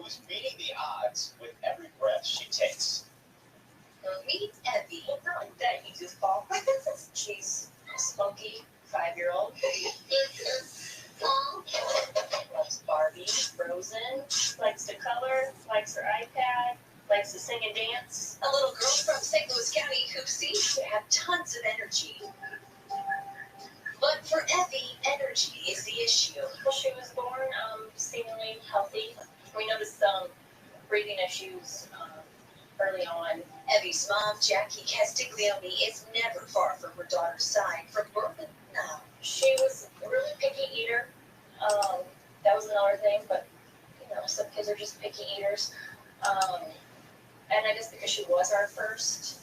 who's beating the odds with every breath she takes. Meet Evie. Oh, that you goofball. She's a spunky 5-year-old. Loves Barbie, Frozen, likes to color, likes her iPad, likes to sing and dance. A little girl from St. Louis County who seems to have tons of energy. But for Evie, energy is the issue. Well, she was born seemingly healthy. We noticed some breathing issues early on. Evie's mom, Jackie Castiglione, is never far from her daughter's side from birth now. She was a really picky eater. That was another thing, but you know, some kids are just picky eaters. And I guess because she was our first,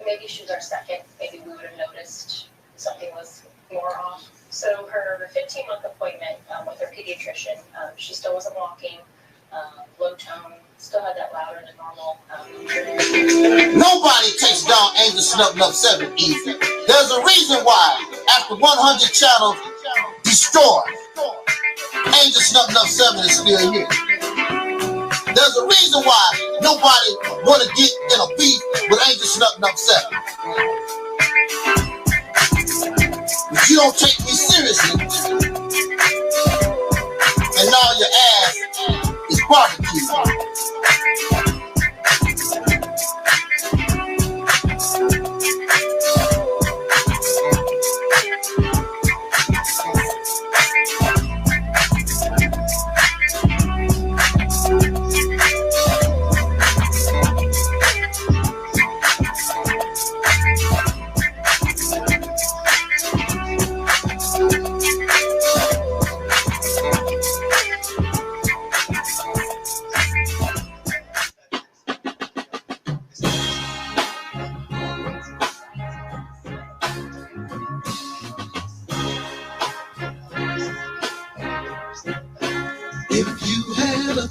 maybe she was our second, maybe we would have noticed something was more off. So her 15-month appointment with her pediatrician, she still wasn't walking, low tone, still had that louder than normal. Nobody takes down Angel Snubbing Up 7 easy. There's a reason why, after 100 channels destroyed, Angel Snubbing Up 7 is still here. There's a reason why nobody want to get in a beef with Angel Snubbing Up 7. If you don't take me seriously, and now your ass is barbecue.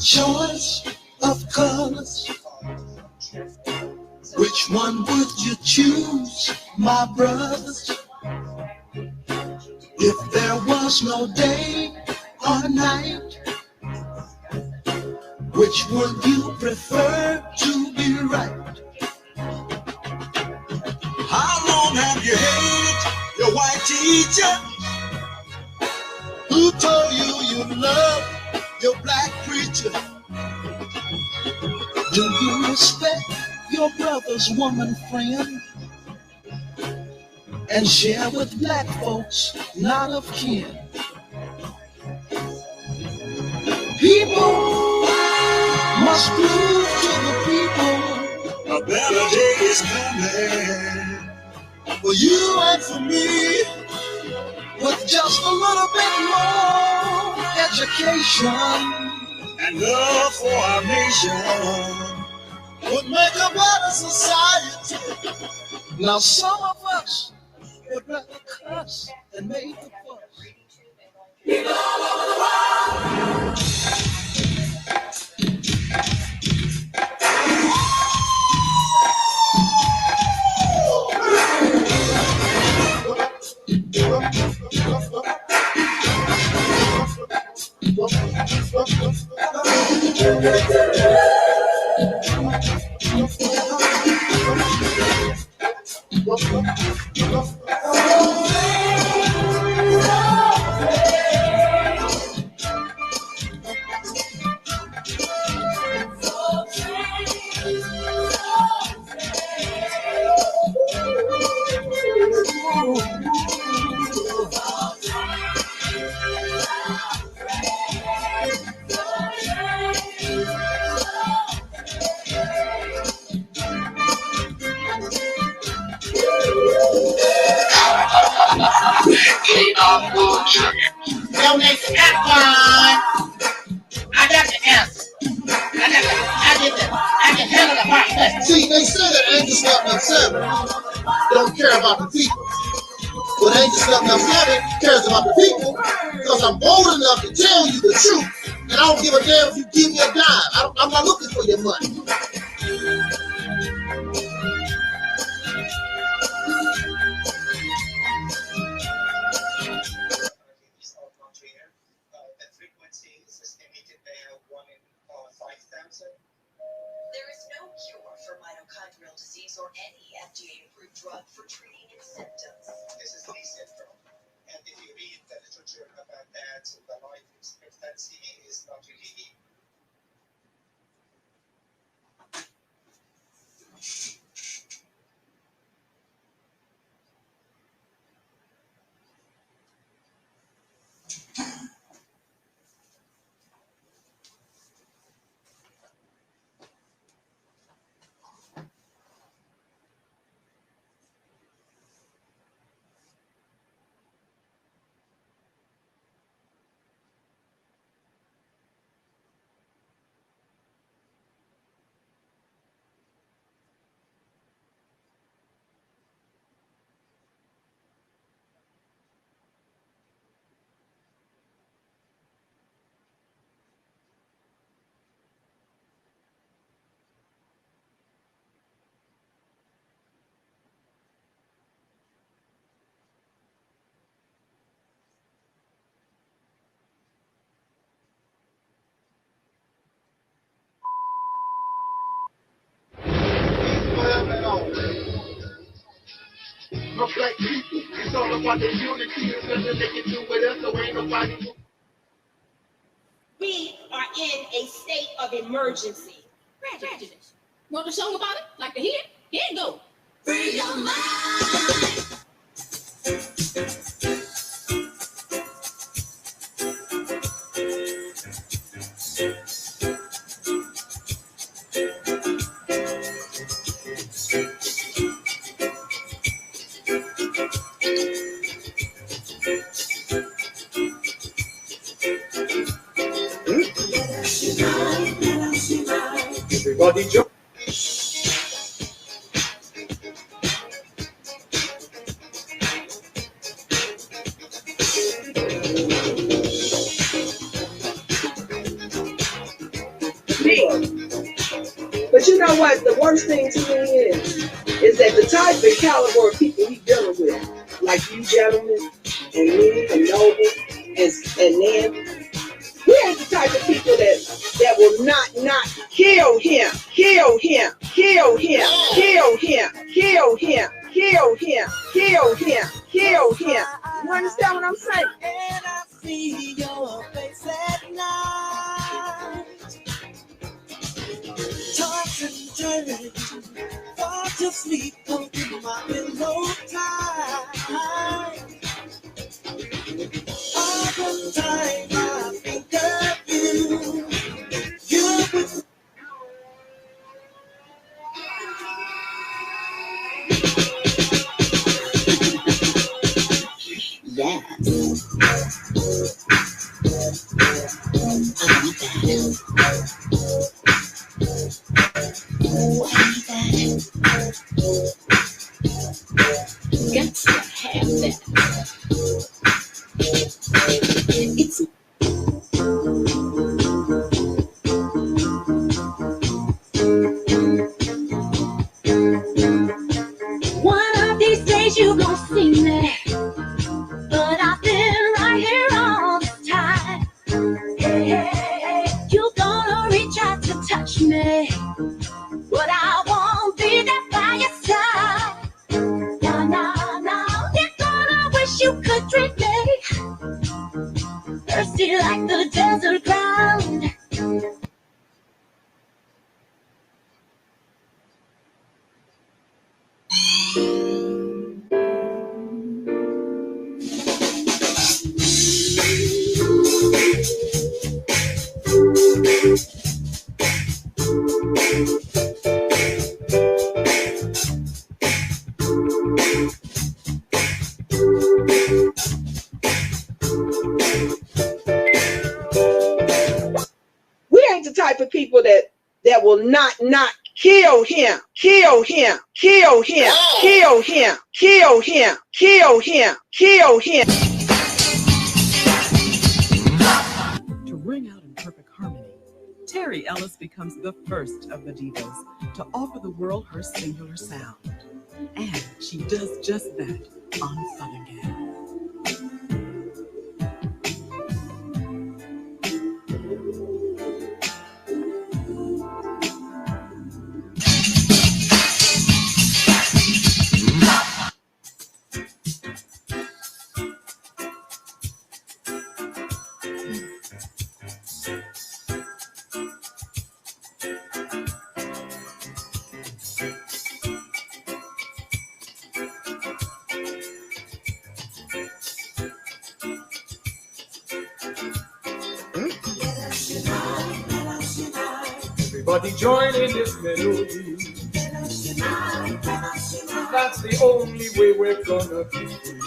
Choice of colors, which one would you choose, my brothers? If there was no day or night, which would you prefer to be right? How long have you hated your white teacher who told you you love your black preacher? Do you respect your brother's woman friend and share with black folks not of kin? People must prove to the people a better day is coming for you and for me, with just a little bit more education and love for our nation would make a better society. Now some of us would rather cuss than make a fuss. People all over the world. Donate to F1. I got the answer. I can handle the hard. See, they say that Angel Snubbing Up 7 don't care about the people. But Angel Snubbing Up 7 cares about the people because I'm bold enough to tell you the truth. And I don't give a damn if you give me a dime. I'm not looking for your money. drugs or any FDA-approved drug for treating its symptoms. This is Lee syndrome. And if you read the literature about that, the life expectancy is not really. My black people, it's all about the unity. It's nothing they can do with us, so ain't nobody. We are in a state of emergency. Prejudice. Want a song about it? Like to hear? Here you go. Free your mind. Everybody jump. But you know what? The worst thing to me is that the type and caliber of people we dealing with, like you gentlemen, and me, and Noble, and Nan, we ain't the type of people that will not kill him, kill him, kill him, kill him, kill him, kill him, kill him, kill him. You understand what I'm saying? And I see your face at night. Toss and turn, fall to sleep, holding my pillow tight. All the time I think of you, you with Yes. I want that. Ooh, I need that. Got to have that. It's one of these days you gon' see me, but I've been right here all the time. Hey, hey, hey, you gonna reach out to touch me, but I won't be there by your side. No, no, no, you're gonna wish you could treat me thirsty like the desert ground. We ain't the type of people that will not kill him, kill him, kill him, kill him, kill him, kill him, kill him. To ring out in perfect harmony, Terry Ellis becomes the first of the divas to offer the world her singular sound. And she does just that on Southern Gal. Everybody join in this melody. That's the only way we're gonna be free.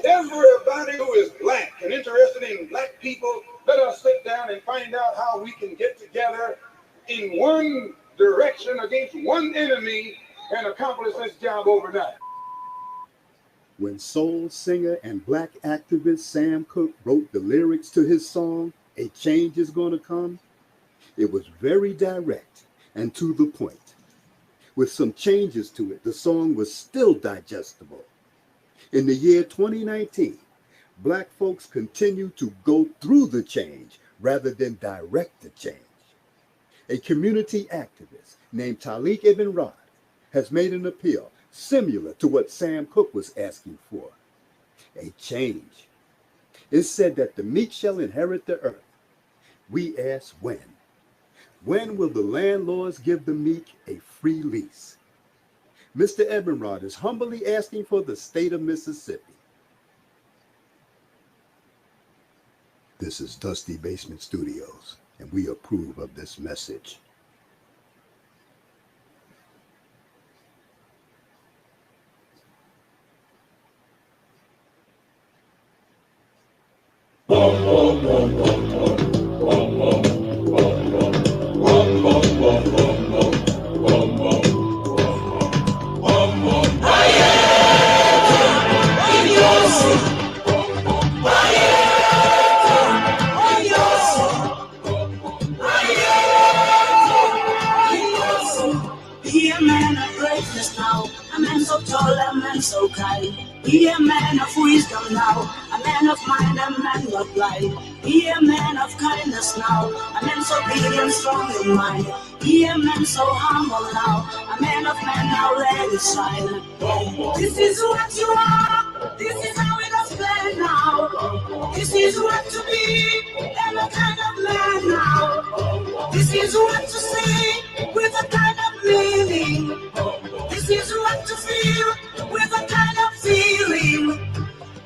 Everybody who is black and interested in black people, let us sit down and find out how we can get together in one direction against one enemy and accomplish this job overnight. When soul singer and black activist Sam Cooke wrote the lyrics to his song, "A Change Is Gonna Come," it was very direct and to the point. With some changes to it, the song was still digestible. In the year 2019, black folks continue to go through the change rather than direct the change. A community activist named Taalik Ibn'rad has made an appeal similar to what Sam Cooke was asking for. A change. It's said that the meek shall inherit the earth. We ask when. When will the landlords give the meek a free lease? Mr. Ibn'rad is humbly asking for the state of Mississippi. This is Dusty Basement Studios, and we approve of this message. Be a man of greatness now, a man so tall, a man so kind. Be a man of wisdom now, a man of mind, a man not blind. Be a man of kindness now, a man so big and strong in mind. Be a man so humble now, a man of man now let it shine. This is what you are, this is how it does play now. This is what to be, and a kind of man now. This is what to say, with a kind of meaning. This is what to feel, with a kind of feeling.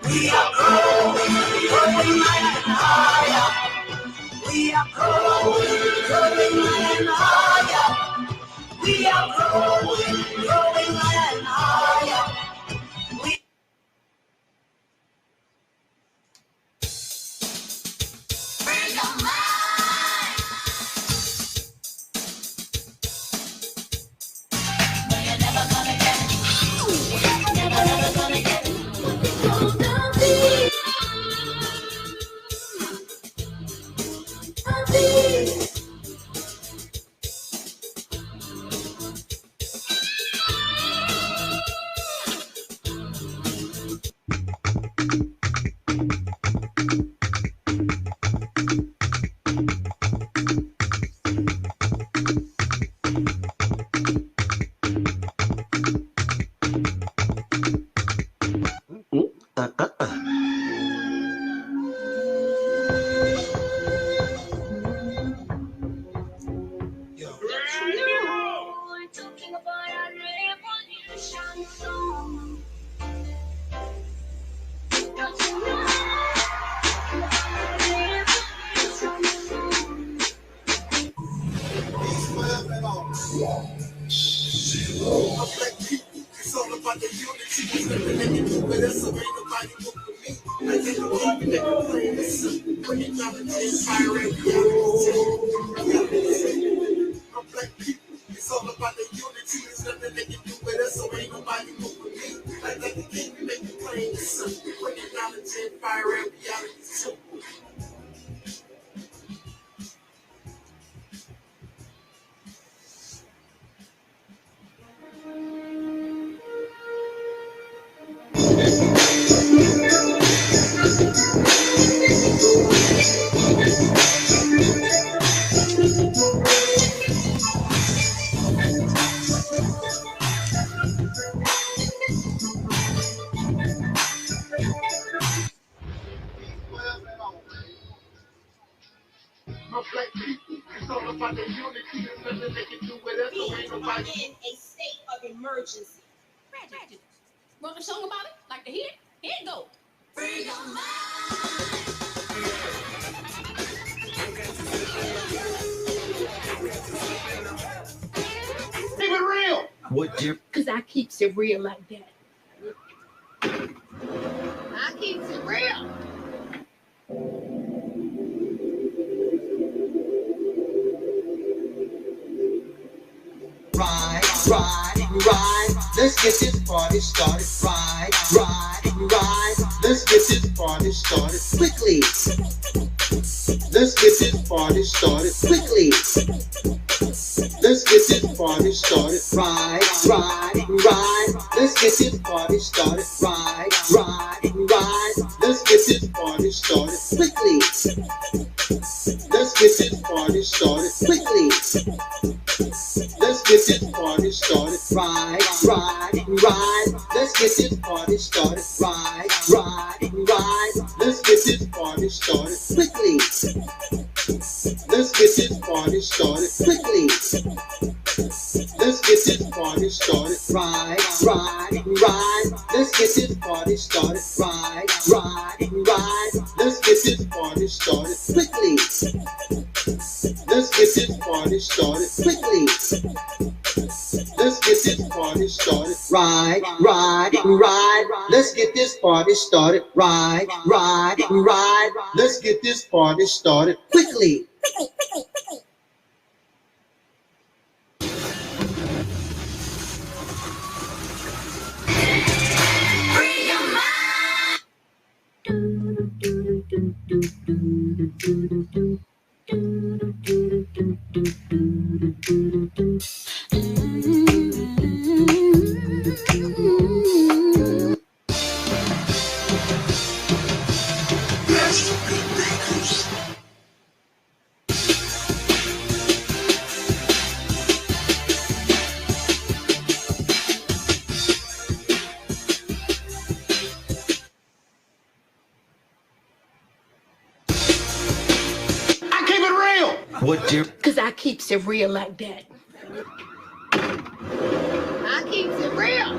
We are growing, growing higher and higher. We are growing, growing higher and higher. We are growing, growing higher and higher. In a state of emergency. Prejudice. Wrote a song about it? Like to hear it? Here it goes. Free your mind. Keep it real. What you? Because I keeps it real like that. I keeps it real. Ride. Let's get this party started. Ride. Let's get this party started quickly. Let's get this party started quickly. Let's get this party started. Ride. Let's get this party started. Ride. Let's get this party started quickly. Let's get this party started quickly. Let's get this party started. Ride. Let's get this party started. Ride. Let's get this party started quickly. Let's get this party started quickly. Let's get this party started. Ride. Let's get this party started. Ride. Let's get this party started quickly. Let's get this party started quickly. Let's get this party started. Ride. Let's get this party started. Ride. Let's get this party started quickly. What you? Because I keeps it real like that. I keeps it real.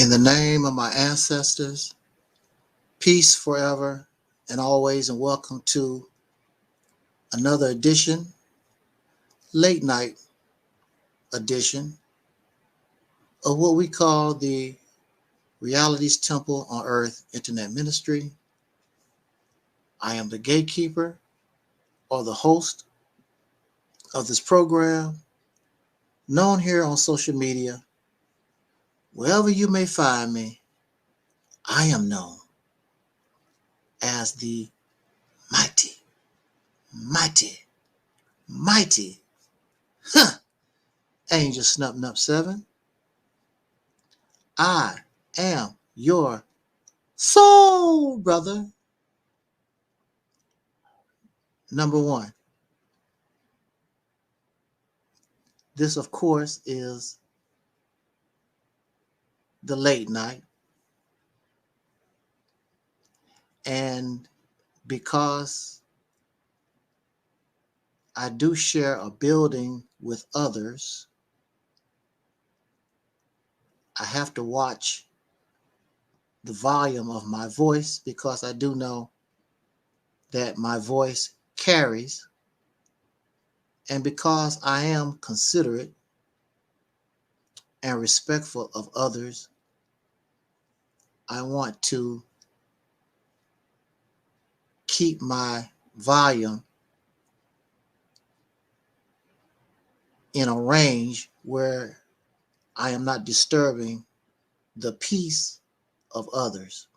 In the name of my ancestors, peace forever and always, and welcome to another edition, late night edition of what we call the RealitysTemple on Earth Internet Ministry. I am the gatekeeper or the host of this program, known here on social media. Wherever you may find me, I am known as the mighty Angel Snup 7. I am your soul brother. Number one. This, of course, is the late night. And because I do share a building with others, I have to watch the volume of my voice, because I do know that my voice carries. And because I am considerate and respectful of others, I want to keep my volume in a range where I am not disturbing the peace of others.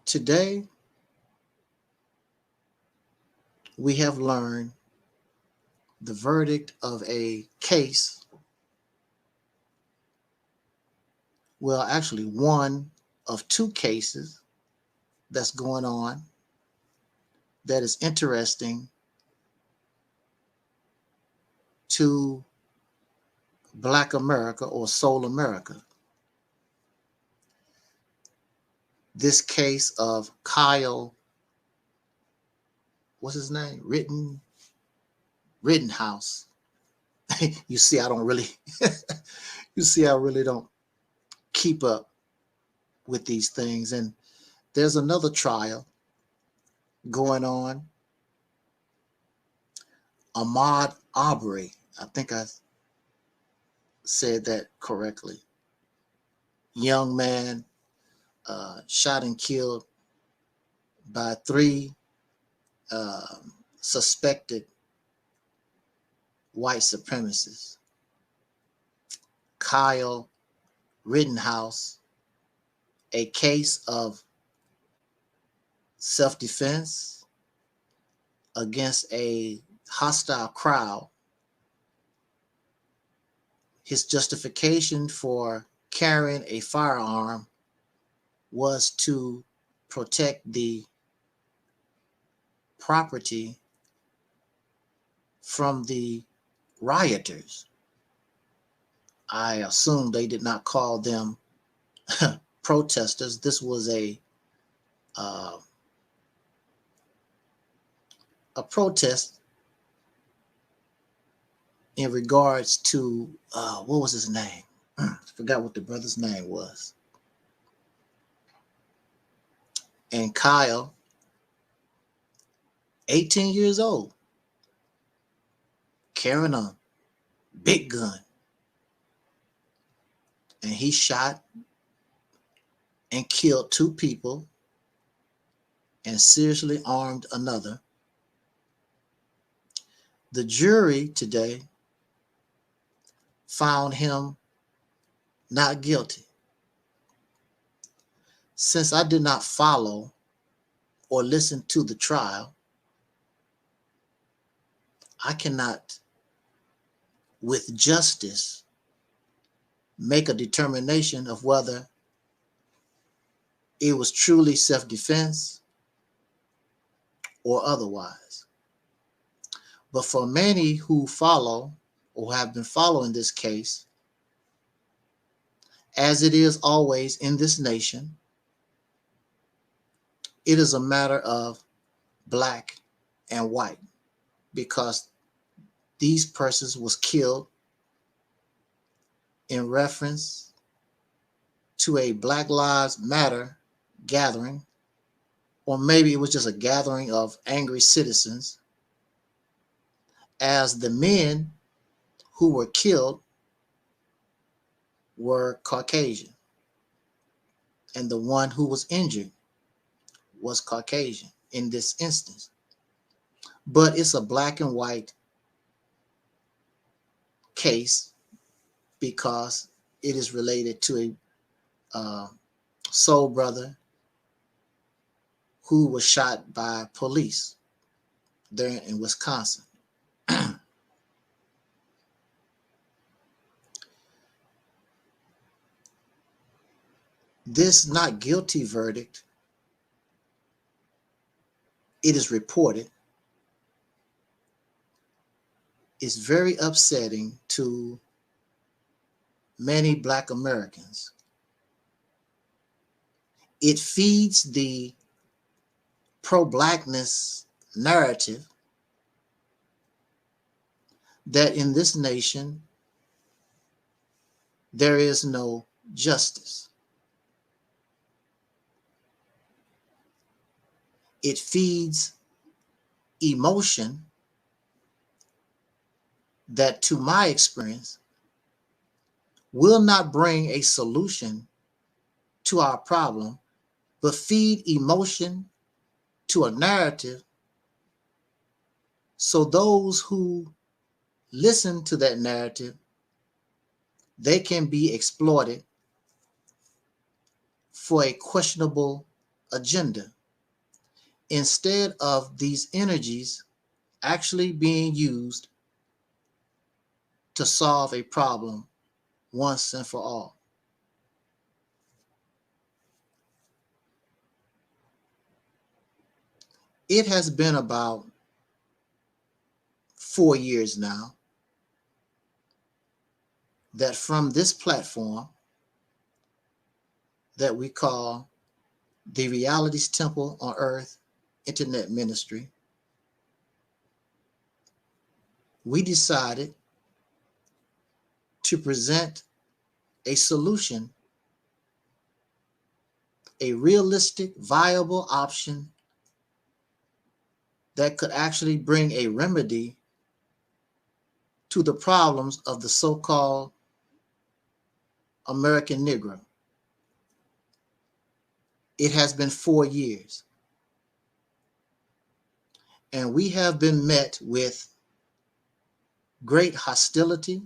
Today, we have learned the verdict of a case. Well, actually, one of two cases that's going on that is interesting to Black America or Soul America. This case of Kyle, what's his name? Rittenhouse. You see, I don't really, you see, I really don't keep up with these things. And there's another trial going on. Ahmaud Arbery, I think I said that correctly. Young man shot and killed by three suspected white supremacists. Kyle Rittenhouse, a case of self-defense against a hostile crowd. His justification for carrying a firearm was to protect the property from the rioters. I assume they did not call them protesters. This was a protest in regards to what was his name? I forgot what the brother's name was. And Kyle, 18 years old, carrying a big gun. And he shot and killed two people and seriously armed another. The jury today found him not guilty. Since I did not follow or listen to the trial, I cannot, with justice, make a determination of whether it was truly self-defense or otherwise. But for many who follow or have been following this case, as it is always in this nation, it is a matter of black and white, because these persons was killed in reference to a Black Lives Matter gathering, or maybe it was just a gathering of angry citizens, as the men who were killed were Caucasian, and the one who was injured was Caucasian in this instance. But it's a black and white case because it is related to a soul brother who was shot by police there in Wisconsin. This not guilty verdict it is reported, is very upsetting to many Black Americans. It feeds the pro-Blackness narrative that in this nation there is no justice. It feeds emotion that, to my experience, will not bring a solution to our problem, but feed emotion to a narrative so those who listen to that narrative, they can be exploited for a questionable agenda, instead of these energies actually being used to solve a problem once and for all. It has been about 4 years now that from this platform that we call the RealitysTemple on Earth Internet Ministry, we decided to present a solution, a realistic, viable option that could actually bring a remedy to the problems of the so-called American Negro. It has been 4 years, and we have been met with great hostility,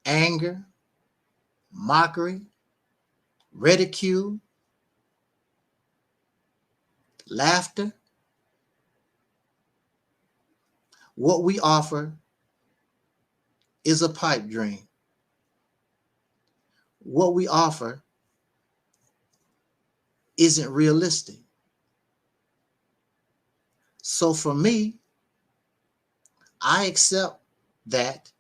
anger, mockery, ridicule, laughter. What we offer is a pipe dream. What we offer isn't realistic. So for me, I accept that.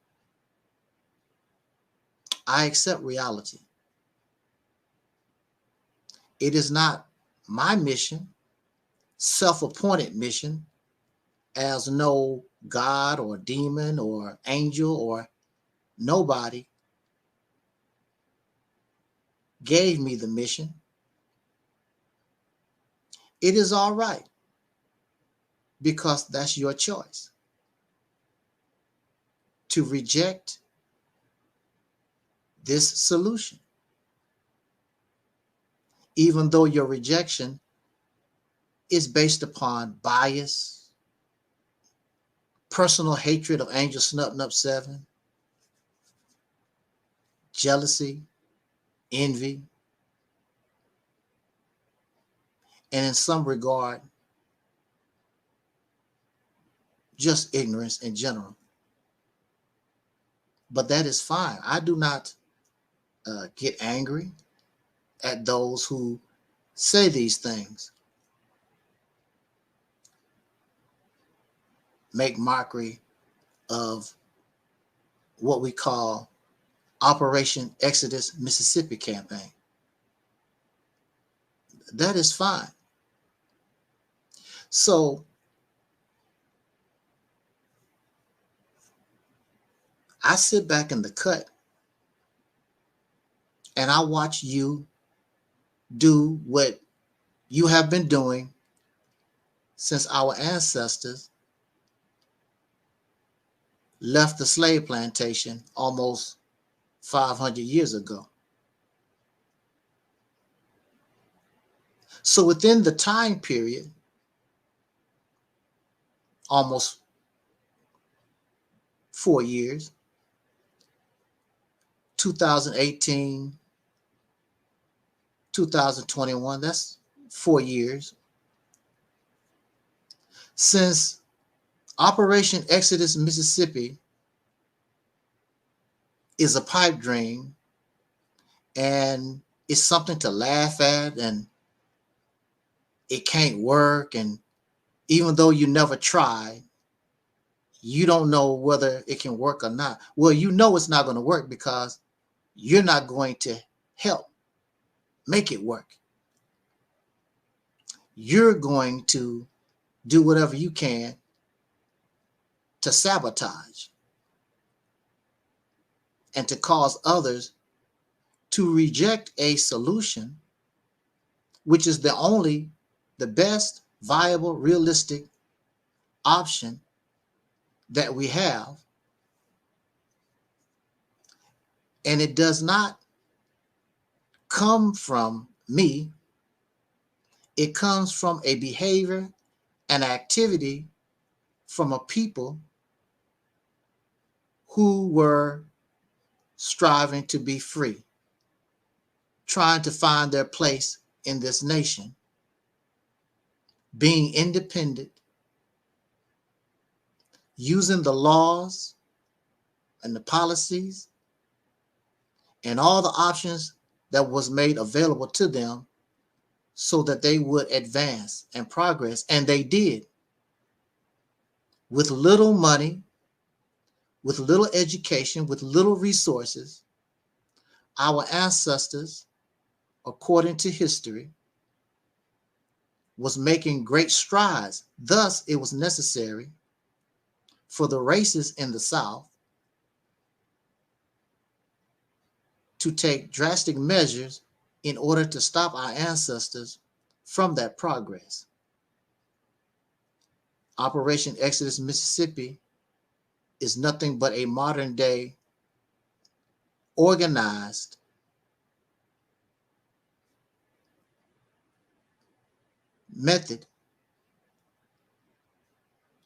I accept reality. It is not my mission, self-appointed mission, as no God or demon or angel or nobody gave me the mission. It is all right, because that's your choice to reject this solution, even though your rejection is based upon bias, personal hatred of Angel Snub 7, jealousy, envy, and in some regard, just ignorance in general. But that is fine. I do not get angry at those who say these things, make mockery of what we call Operation Exodus Mississippi campaign. That is fine. So I sit back in the cut and I watch you do what you have been doing since our ancestors left the slave plantation almost 500 years ago. So within the time period, almost 4 years, 2018, 2021, that's 4 years. Since Operation Exodus Mississippi is a pipe dream and it's something to laugh at and it can't work, and even though you never tried, you don't know whether it can work or not. Well, you know it's not going to work because you're not going to help make it work. You're going to do whatever you can to sabotage and to cause others to reject a solution, which is the best viable, realistic option that we have. And it does not come from me. It comes from a behavior and activity from a people who were striving to be free, trying to find their place in this nation, being independent, using the laws and the policies and all the options that was made available to them so that they would advance and progress. And they did. With little money, with little education, with little resources, our ancestors, according to history, was making great strides. Thus, it was necessary for the races in the South to take drastic measures in order to stop our ancestors from that progress. Operation Exodus Mississippi is nothing but a modern day organized method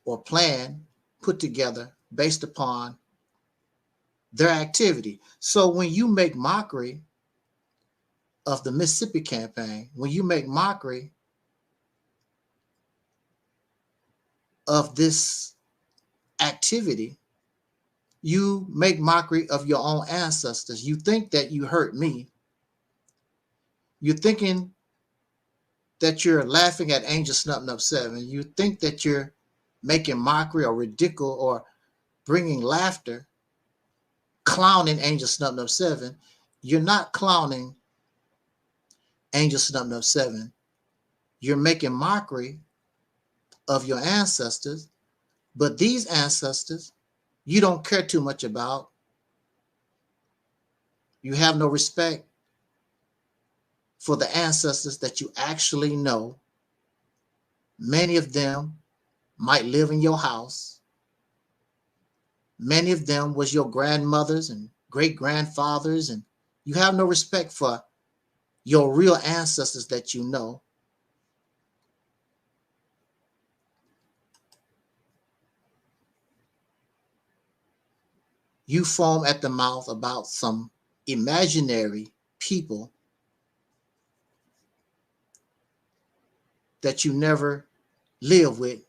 or plan put together based upon their activity. So when you make mockery of the Mississippi campaign, when you make mockery of this activity, you make mockery of your own ancestors. You think that you hurt me. You're thinking that you're laughing at Angel Snubbing Up 7. You think that you're making mockery or ridicule or bringing laughter, clowning Angel Snubbing Up 7. You're not clowning Angel Snubbing Up 7. You're making mockery of your ancestors, but these ancestors you don't care too much about. You have no respect for the ancestors that you actually know. Many of them might live in your house. Many of them was your grandmothers and great-grandfathers, and you have no respect for your real ancestors that you know. You foam at the mouth about some imaginary people that you never live with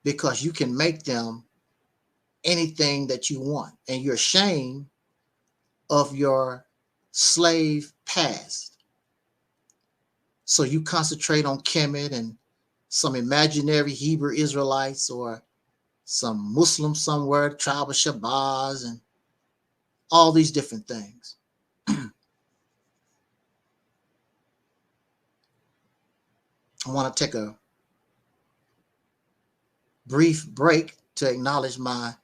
because you can make them anything that you want, and you're ashamed of your slave past. So you concentrate on Kemet and some imaginary Hebrew Israelites or some Muslims somewhere, tribe of Shabazz, and all these different things. I want to take a brief break to acknowledge one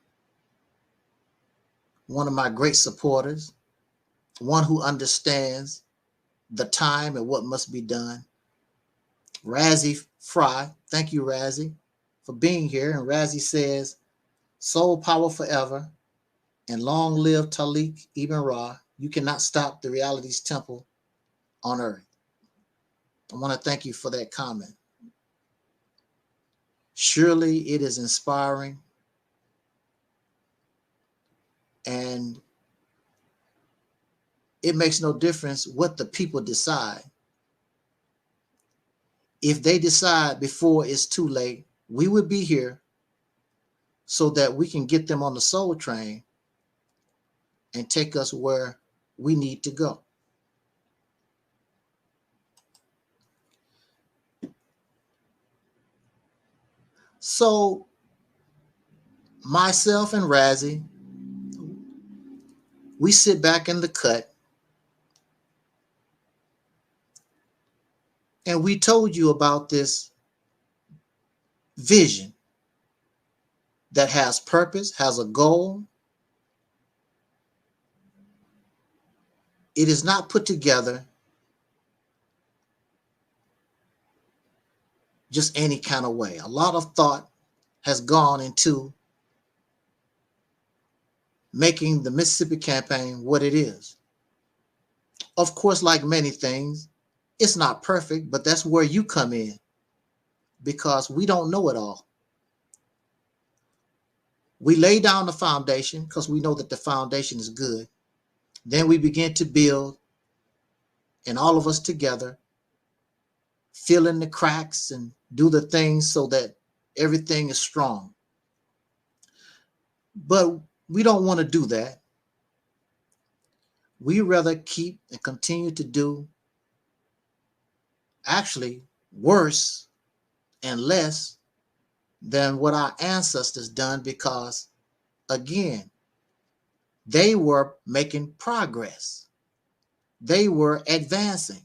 of my great supporters, one who understands the time and what must be done. Razzie Fry, thank you, Razzie, for being here. And Razzie says, soul power forever and long live Taalik Ibn'rad. You cannot stop the Realities Temple on earth. I want to thank you for that comment. Surely it is inspiring, and it makes no difference what the people decide. If they decide before it's too late, we would be here so that we can get them on the soul train and take us where we need to go. So myself and Razzie, we sit back in the cut and we told you about this vision that has purpose, has a goal. It is not put together just any kind of way. A lot of thought has gone into making the Mississippi campaign what it is. Of course, like many things, it's not perfect, but that's where you come in, because we don't know it all. We lay down the foundation because we know that the foundation is good. Then we begin to build, and all of us together fill in the cracks and do the things so that everything is strong. But we don't want to do that. We rather keep and continue to do actually worse and less than what our ancestors done, because again, they were making progress. They were advancing.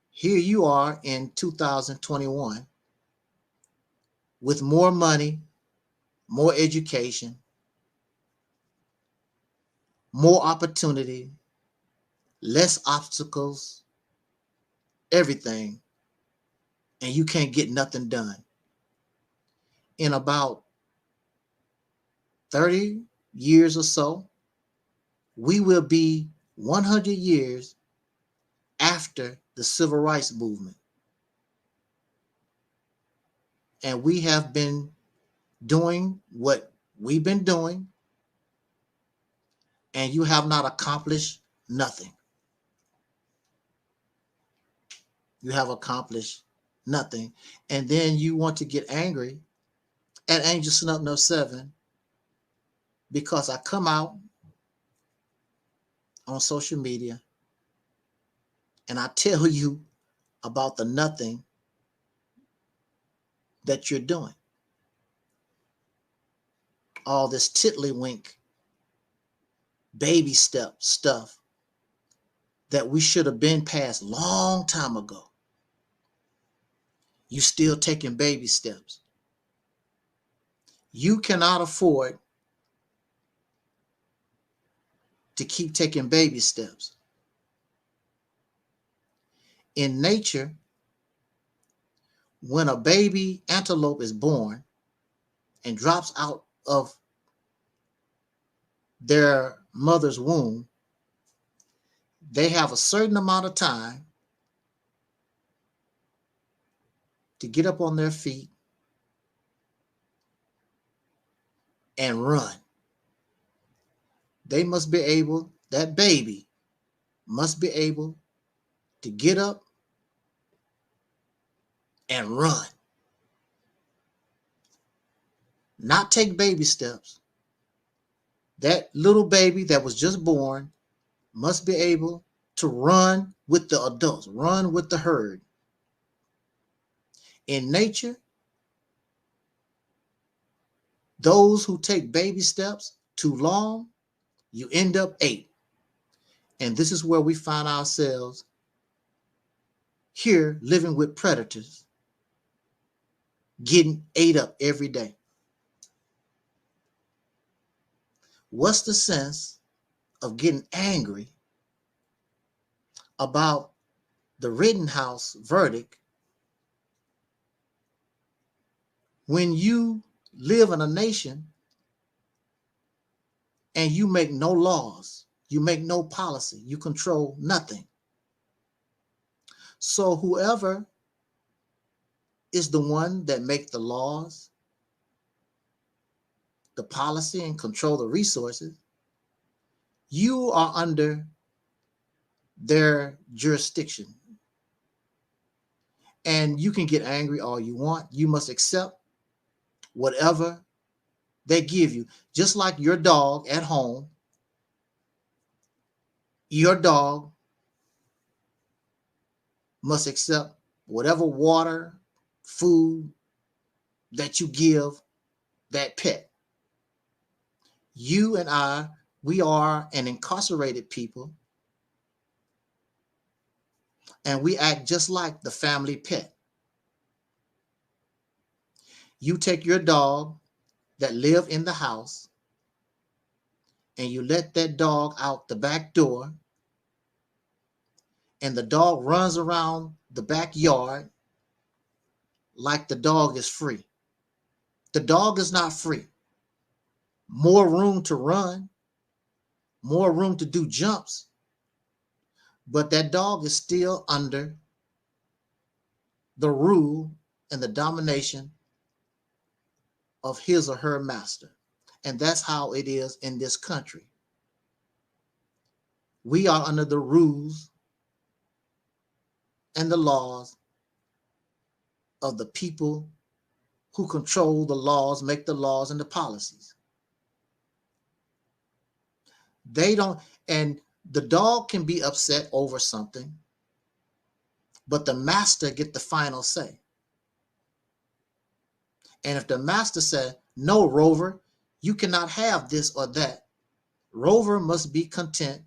Here you are in 2021 with more money, more education, more opportunity, less obstacles, everything, and you can't get nothing done. In about 30 years or so, we will be 100 years after the Civil Rights Movement. And we have been doing what we've been doing, and you have not accomplished nothing. You have accomplished nothing. And then you want to get angry at Angel Snub 7 because I come out on social media and I tell you about the nothing that you're doing. All this tiddlywink baby step stuff that we should have been past long time ago. You still taking baby steps. You cannot afford to keep taking baby steps. In nature, when a baby antelope is born and drops out of their mother's womb, they have a certain amount of time to get up on their feet and run. They must be able, that baby must be able to get up and run. Not take baby steps. That little baby that was just born must be able to run with the adults, run with the herd. In nature, those who take baby steps too long, you end up 8. And this is where we find ourselves here living with predators, getting ate up every day. What's the sense of getting angry about the Rittenhouse verdict when you live in a nation and you make no laws, you make no policy, you control nothing? So whoever is the one that make the laws, the policy, and control the resources, you are under their jurisdiction. And you can get angry all you want. You must accept whatever they give you. Just like your dog at home, your dog must accept whatever water food that you give that pet. You and I, we are an incarcerated people, and we act just like the family pet. You take your dog that live in the house and you let that dog out the back door, and the dog runs around the backyard like the dog is free. The dog is not free. More room to run, more room to do jumps, but that dog is still under the rule and the domination of his or her master. And that's how it is in this country. We are under the rules and the laws of the people who control the laws, make the laws and the policies. They don't, and the dog can be upset over something, but the master get the final say. And if the master said, no, Rover, you cannot have this or that, Rover must be content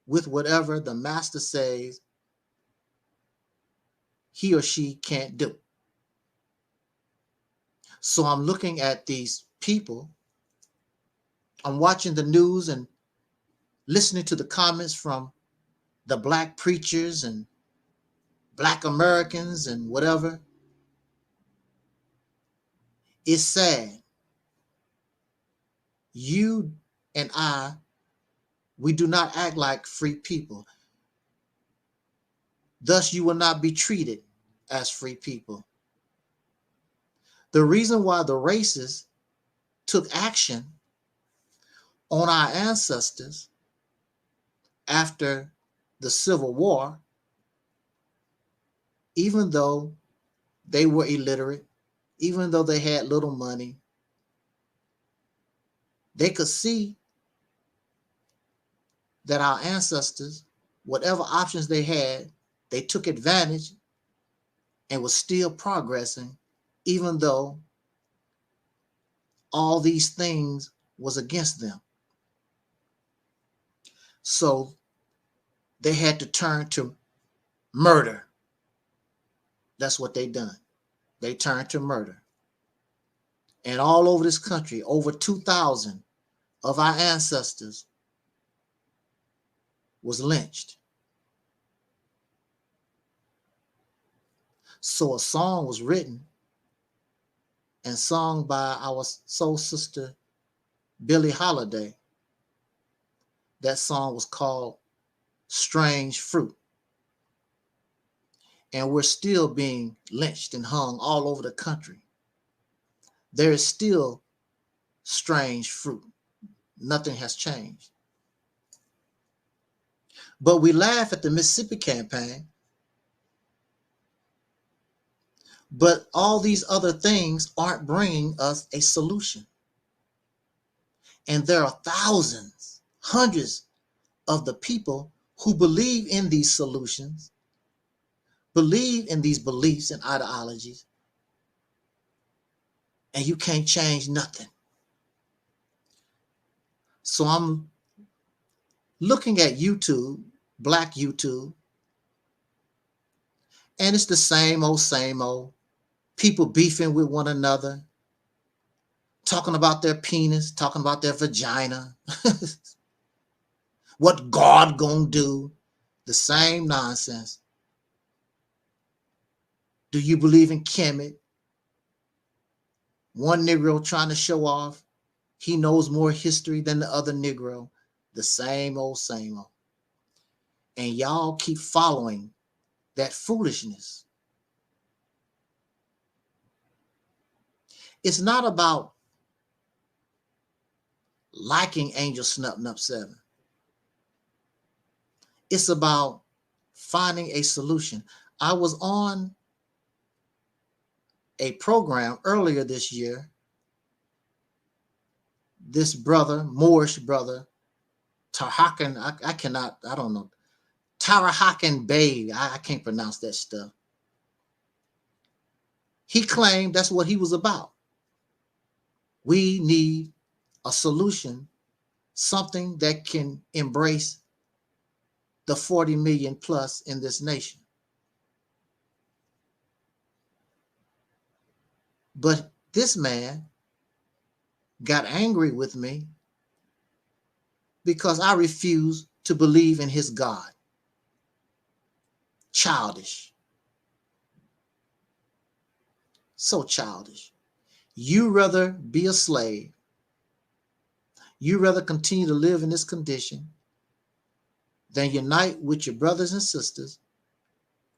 with whatever the master says he or she can't do. So I'm looking at these people, I'm watching the news and listening to the comments from the black preachers and black Americans and whatever. It's sad. You and I, we do not act like free people. Thus, you will not be treated as free people. The reason why the racists took action on our ancestors after the Civil War, even though they were illiterate, even though they had little money, they could see that our ancestors, whatever options they had, they took advantage and was still progressing, even though all these things was against them. So they had to turn to murder. That's what they done. They turned to murder. And all over this country, over 2,000 of our ancestors was lynched. So a song was written and sung by our soul sister, Billie Holiday. That song was called Strange Fruit. And we're still being lynched and hung all over the country. There is still strange fruit. Nothing has changed. But we laugh at the Mississippi campaign. But all these other things aren't bringing us a solution. And there are thousands, hundreds of the people who believe in these solutions, believe in these beliefs and ideologies, and you can't change nothing. So I'm looking at YouTube, black YouTube, and it's the same old, people beefing with one another, talking about their penis, talking about their vagina, what God gonna do, the same nonsense. Do you believe in Kemet? One Negro trying to show off he knows more history than the other Negro. The same old. And y'all keep following that foolishness. It's not about liking Angel Snub 7. It's about finding a solution. I was on a program earlier this year. This brother, Moorish brother, Tarhakan, Tarahakan Bey, I can't pronounce that stuff. He claimed that's what he was about. We need a solution, something that can embrace the 40 million plus in this nation. But this man got angry with me because I refused to believe in his God. Childish. So childish. You rather be a slave. You rather continue to live in this condition than unite with your brothers and sisters,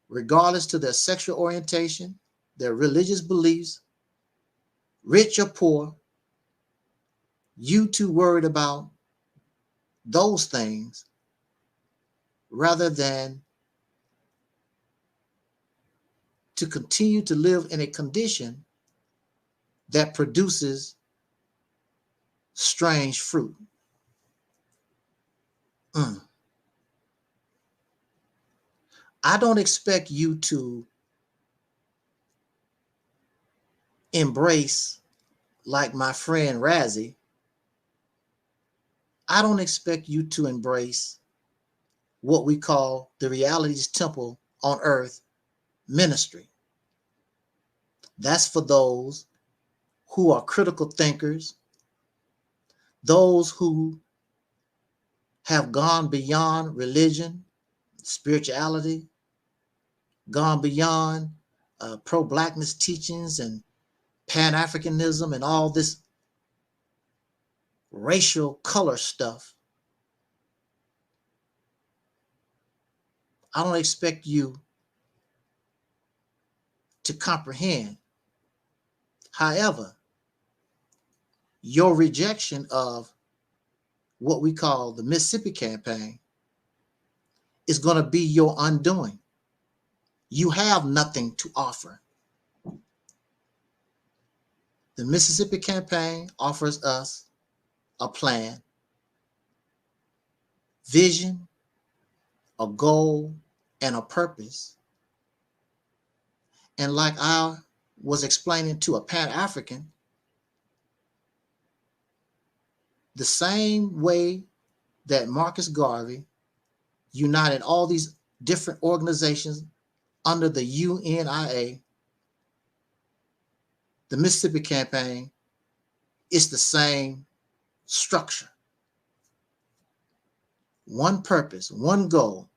regardless to their sexual orientation, their religious beliefs, rich or poor. You too worried about those things rather than to continue to live in a condition that produces strange fruit. I don't expect you to embrace, like my friend Razzie, I don't expect you to embrace what we call the RealitysTemple on earth ministry. That's for those who are critical thinkers, those who have gone beyond religion, spirituality, gone beyond pro-blackness teachings and Pan-Africanism and all this racial color stuff. I don't expect you to comprehend. However, your rejection of what we call the Mississippi campaign is going to be your undoing. You have nothing to offer. The Mississippi campaign offers us a plan, vision, a goal, and a purpose. And like I was explaining to a Pan-African, the same way that Marcus Garvey united all these different organizations under the UNIA, the Mississippi campaign is the same structure. One purpose, one goal,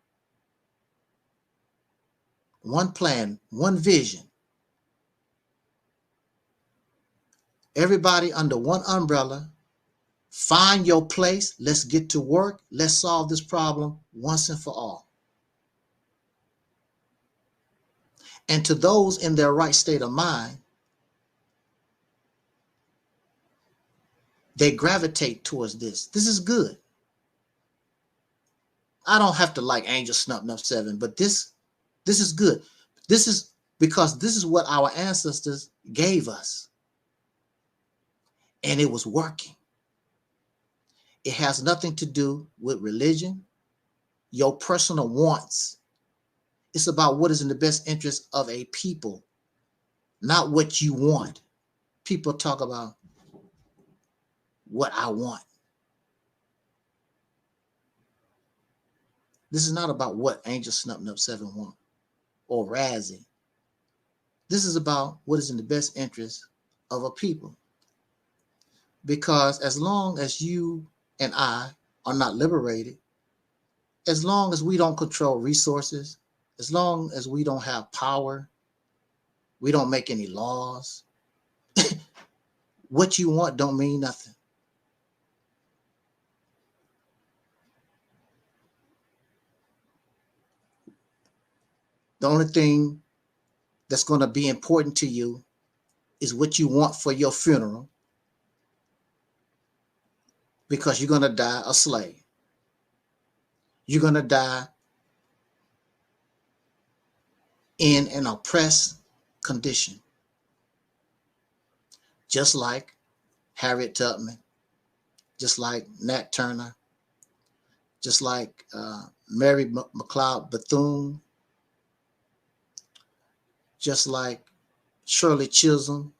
one plan, one vision. Everybody under one umbrella. Find your place. Let's get to work. Let's solve this problem once and for all. And to those in their right state of mind, they gravitate towards this. This is good. I don't have to like Angel Snuff Nuff 7, but this is good. This is because this is what our ancestors gave us. And it was working. It has nothing to do with religion, your personal wants. It's about what is in the best interest of a people, not what you want. People talk about what I want. This is not about what Angel Snuff Nuff 7 want or Razzie. This is about what is in the best interest of a people. Because as long as you and I are not liberated, as long as we don't control resources, as long as we don't have power, we don't make any laws, what you want don't mean nothing. The only thing that's going to be important to you is what you want for your funeral, because you're going to die a slave. You're going to die in an oppressed condition. Just like Harriet Tubman, just like Nat Turner, just like Mary McLeod Bethune, just like Shirley Chisholm,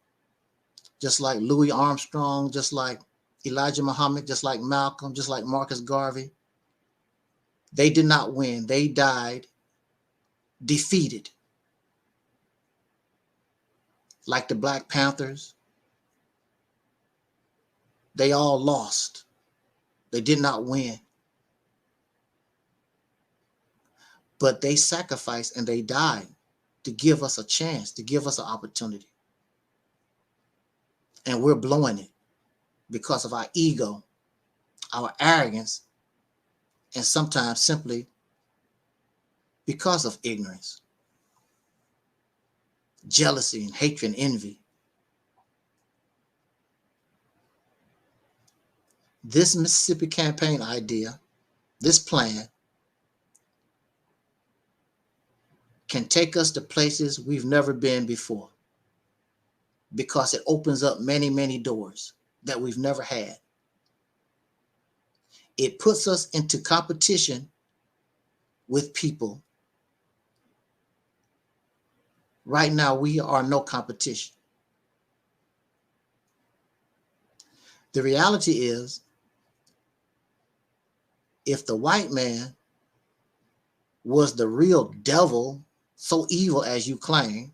just like Louis Armstrong, just like Elijah Muhammad, just like Malcolm, just like Marcus Garvey. They did not win. They died defeated. Like the Black Panthers, they all lost. They did not win. But they sacrificed and they died to give us a chance, to give us an opportunity. And we're blowing it because of our ego, our arrogance, and sometimes simply because of ignorance, jealousy and hatred and envy. This Mississippi campaign idea, this plan, can take us to places we've never been before because it opens up many, many doors that we've never had. It puts us into competition with people. Right now, we are no competition. The reality is, if the white man was the real devil, so evil as you claim,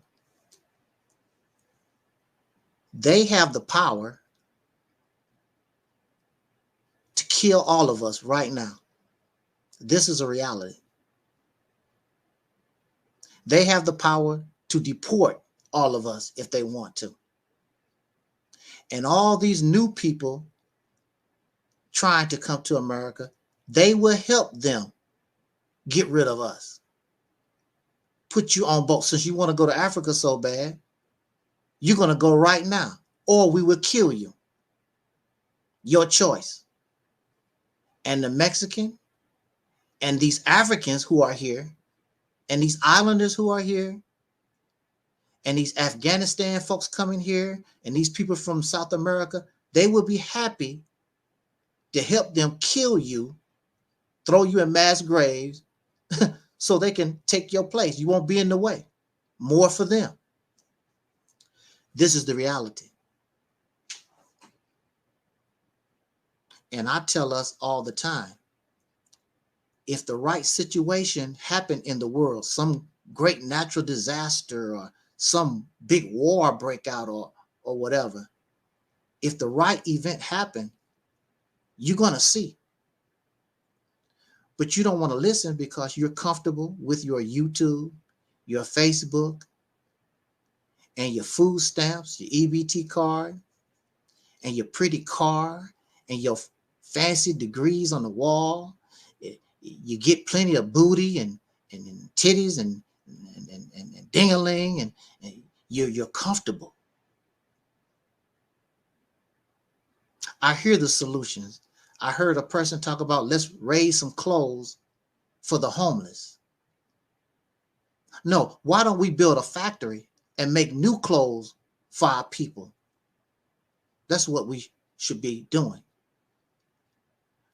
they have the power to kill all of us right now. This is a reality. They have the power to deport all of us if they want to. And all these new people trying to come to America, they will help them get rid of us. Put you on boat. Since you want to go to Africa so bad, you're going to go right now, or we will kill you. Your choice. And the Mexican and these Africans who are here, and these islanders who are here, and these Afghanistan folks coming here, and these people from South America, they will be happy to help them kill you, throw you in mass graves, so they can take your place. You won't be in the way. More for them. This is the reality. And I tell us all the time, if the right situation happened in the world, some great natural disaster or some big war breakout or whatever, if the right event happened, you're going to see. But you don't want to listen because you're comfortable with your YouTube, your Facebook, and your food stamps, your EBT card, and your pretty car, and your fancy degrees on the wall. You get plenty of booty and titties and ding-a-ling, and you're comfortable. I hear the solutions. I heard a person talk about, let's raise some clothes for the homeless. No, why don't we build a factory and make new clothes for our people? That's what we should be doing.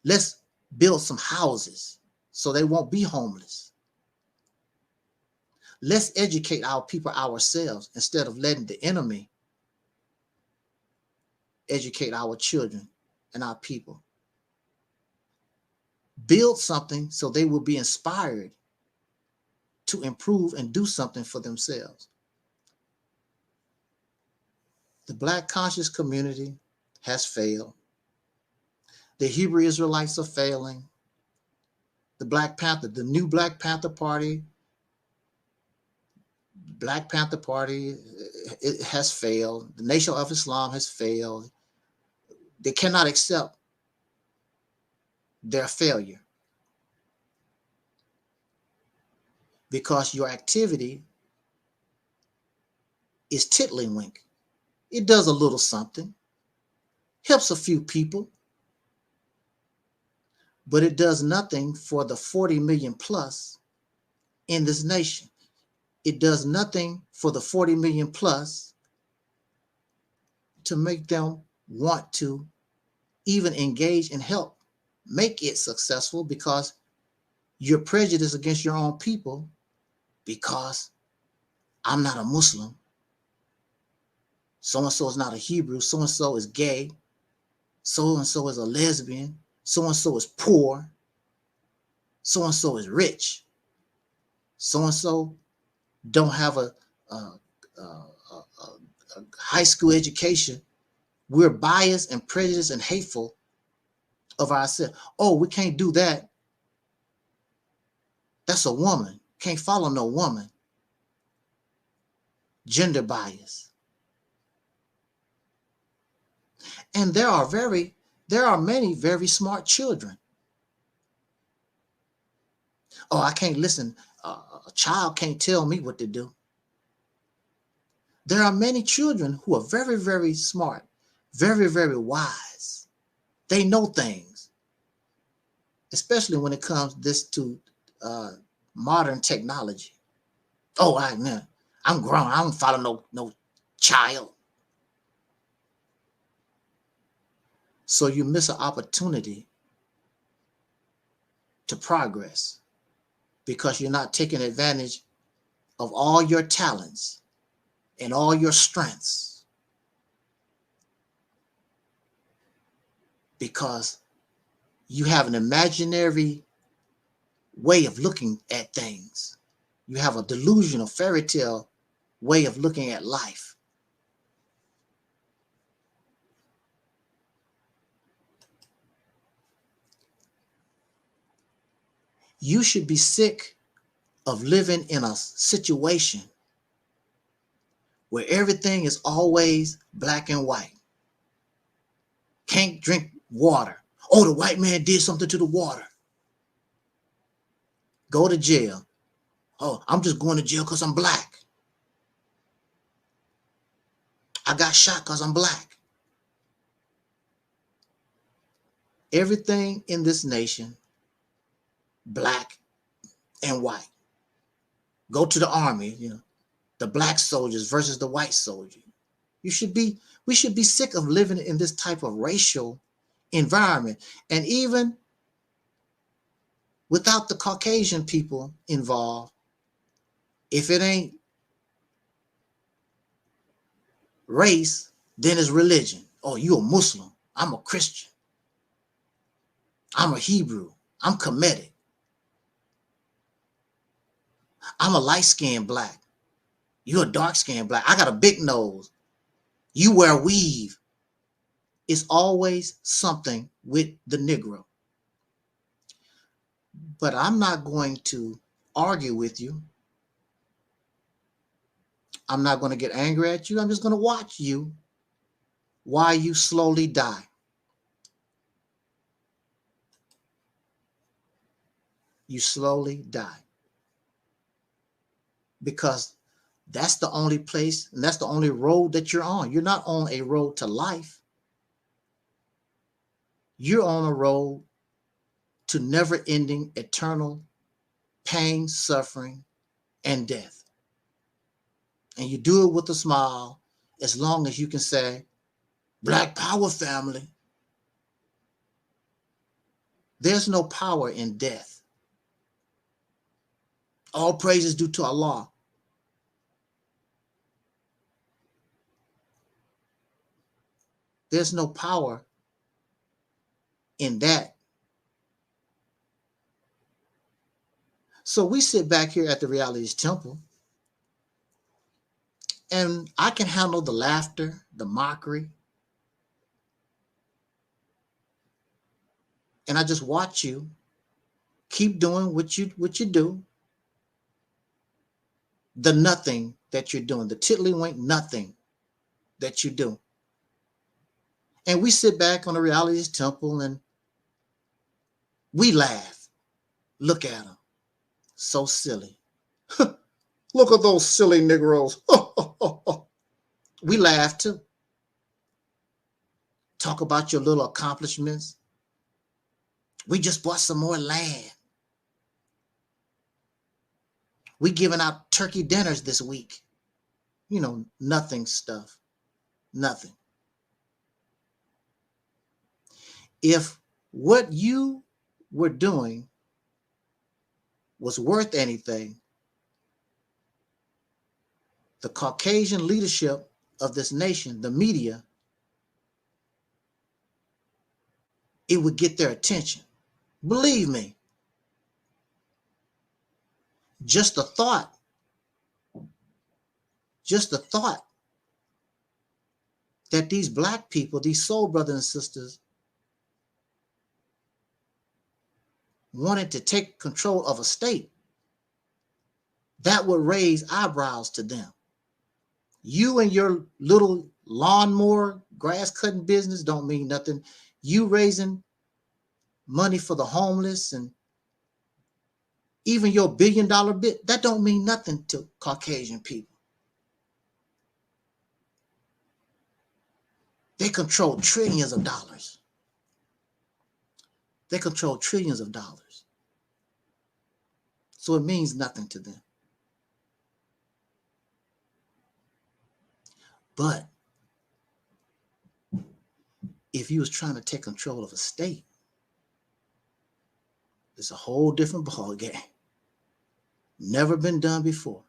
Let's build some houses so they won't be homeless. Let's educate our people ourselves instead of letting the enemy educate our children and our people. Build something so they will be inspired to improve and do something for themselves. The Black conscious community has failed. The Hebrew Israelites are failing. The Black Panther, the new Black Panther Party, Black Panther Party, it has failed. The Nation of Islam has failed. They cannot accept their failure because your activity is tiddlywink. It does a little something, helps a few people, but it does nothing for the 40 million plus in this nation. It does nothing for the 40 million plus to make them want to even engage and help make it successful, because you're prejudiced against your own people because I'm not a Muslim. So-and-so is not a Hebrew. So-and-so is gay. So-and-so is a lesbian. So-and-so is poor. So-and-so is rich. So-and-so don't have a high school education. We're biased and prejudiced and hateful of ourselves. Oh, we can't do that. That's a woman. Can't follow no woman. Gender bias. And there are many very smart children. Oh, I can't listen. A child can't tell me what to do. There are many children who are very, very smart, very, very wise. They know things, especially when it comes to modern technology. Oh, I'm grown. I don't follow no child. So you miss an opportunity to progress because you're not taking advantage of all your talents and all your strengths, because you have an imaginary way of looking at things. You have a delusional fairy tale way of looking at life. You should be sick of living in a situation where everything is always black and white. Can't drink water. Oh, the white man did something to the water. Go to jail. Oh, I'm just going to jail because I'm black. I got shot because I'm black. Everything in this nation, black and white. Go to the army, the black soldiers versus the white soldier. We should be sick of living in this type of racial environment. And even without the Caucasian people involved, if it ain't race, then it's religion. Oh, you a Muslim. I'm a Christian. I'm a Hebrew. I'm Kemetic. I'm a light-skinned black. You're a dark-skinned black. I got a big nose. You wear a weave. It's always something with the Negro. But I'm not going to argue with you. I'm not going to get angry at you. I'm just going to watch you while you slowly die. You slowly die. Because that's the only place and that's the only road that you're on. You're not on a road to life. You're on a road to never-ending, eternal pain, suffering, and death. And you do it with a smile as long as you can say, Black Power family. There's no power in death. All praise is due to Allah. There's no power in that. So we sit back here at the Realities Temple, and I can handle the laughter, the mockery, and I just watch you keep doing what you do. The nothing that you're doing, the tiddlywink nothing that you do. And we sit back on the Realities Temple and we laugh. Look at them. So silly. Look at those silly Negroes. We laugh too. Talk about your little accomplishments. We just bought some more land. We giving out turkey dinners this week. Nothing stuff. Nothing. If what you were doing was worth anything, the Caucasian leadership of this nation, the media, it would get their attention. Believe me, just the thought that these black people, these soul brothers and sisters, wanted to take control of a state, that would raise eyebrows to them. You and your little lawnmower, grass cutting business don't mean nothing. You raising money for the homeless and even your $1 billion bit, that don't mean nothing to Caucasian people. They control trillions of dollars. They control trillions of dollars. So it means nothing to them. But if you was trying to take control of a state, it's a whole different ball game. Never been done before.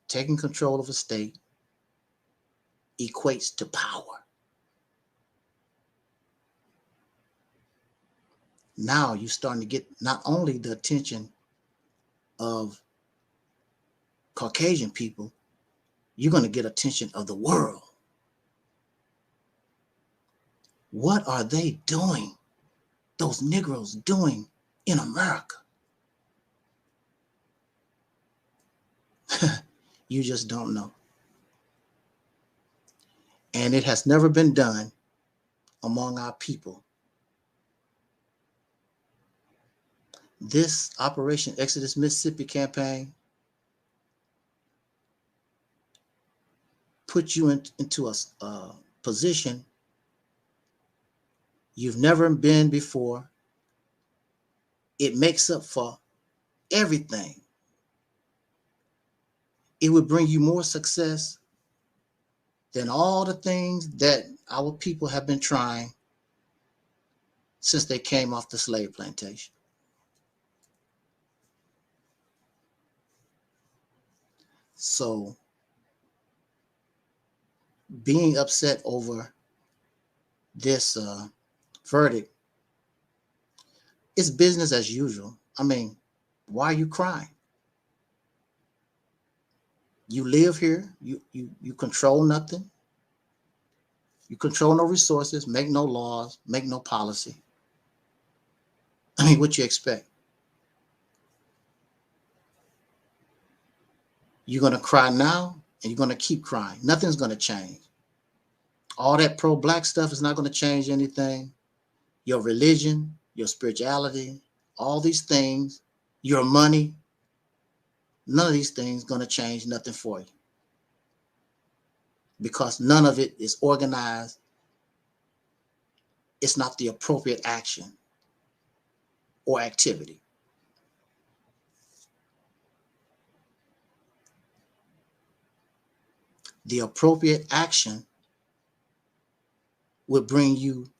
Taking control of a state equates to power. Now you're starting to get not only the attention of Caucasian people, you're going to get attention of the world. What are they doing? Those Negroes doing in America? You just don't know. And it has never been done among our people. This Operation Exodus Mississippi campaign put you into a position you've never been before. It makes up for everything. It would bring you more success than all the things that our people have been trying since they came off the slave plantation. So being upset over this verdict is business as usual. I mean, why are you crying? You live here, you control nothing. You control no resources, make no laws, make no policy. I mean, what you expect? You're going to cry now and you're going to keep crying. Nothing's going to change. All that pro-black stuff is not going to change anything. Your religion, your spirituality, all these things, your money, none of these things going to change nothing for you. Because none of it is organized. It's not the appropriate action or activity. The appropriate action would bring you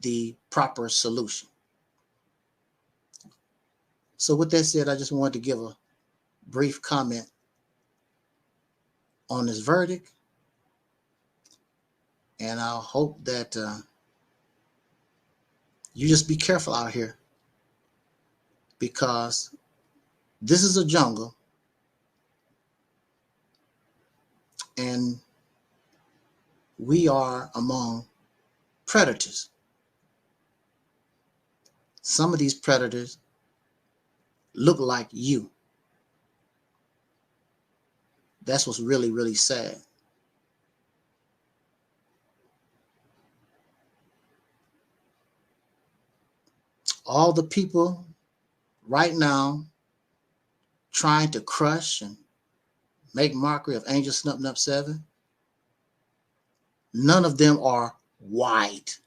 the proper solution. So with that said, I just wanted to give a brief comment on this verdict. And I hope that you just be careful out here, because this is a jungle. And we are among predators. Some of these predators look like you. That's what's really, really sad. All the people right now trying to crush and make mockery of Angel Snup 7, none of them are white.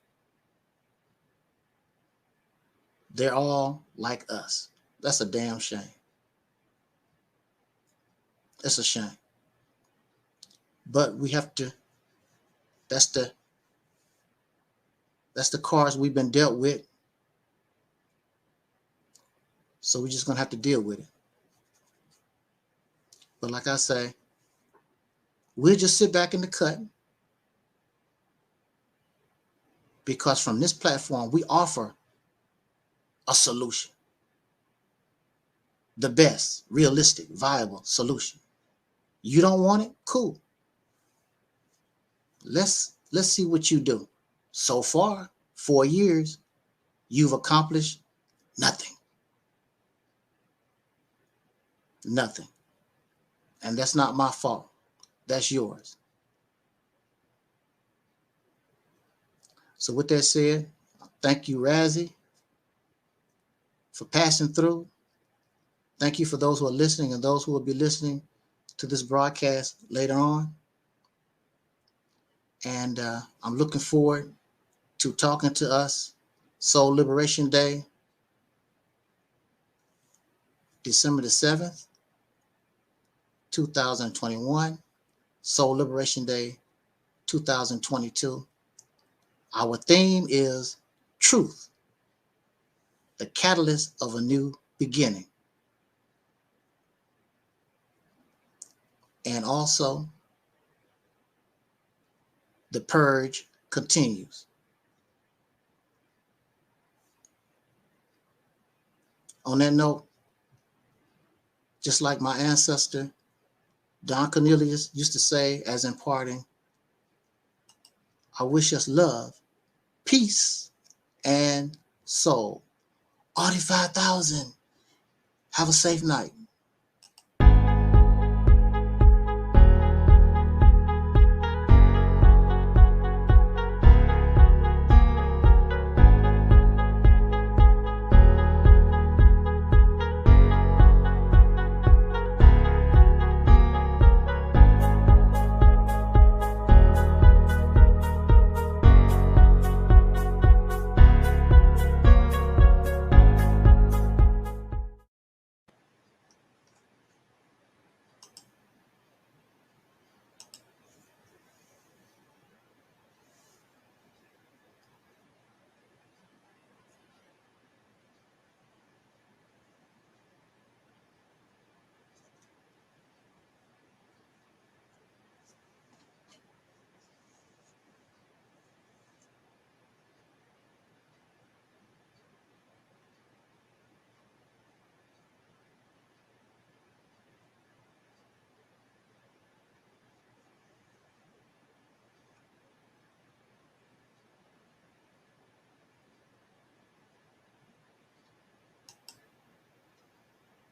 They're all like us. That's a damn shame. It's a shame. But we have to, that's the cards we've been dealt with. So we're just going to have to deal with it. But like I say, We'll just sit back in the cut, because from this platform, we offer a solution. The best, realistic, viable solution. You don't want it? Cool. Let's see what you do. So far, 4 years, you've accomplished nothing. Nothing. And that's not my fault. That's yours. So with that said, thank you, Razzie, for passing through. Thank you for those who are listening and those who will be listening to this broadcast later on. And I'm looking forward to talking to us. Soul Liberation Day, December the 7th, 2021. Soul Liberation Day, 2022. Our theme is truth, the catalyst of a new beginning. And also, the purge continues. On that note, just like my ancestor, Don Cornelius, used to say, as in parting, I wish us love, peace, and soul. Audie 5000, have a safe night.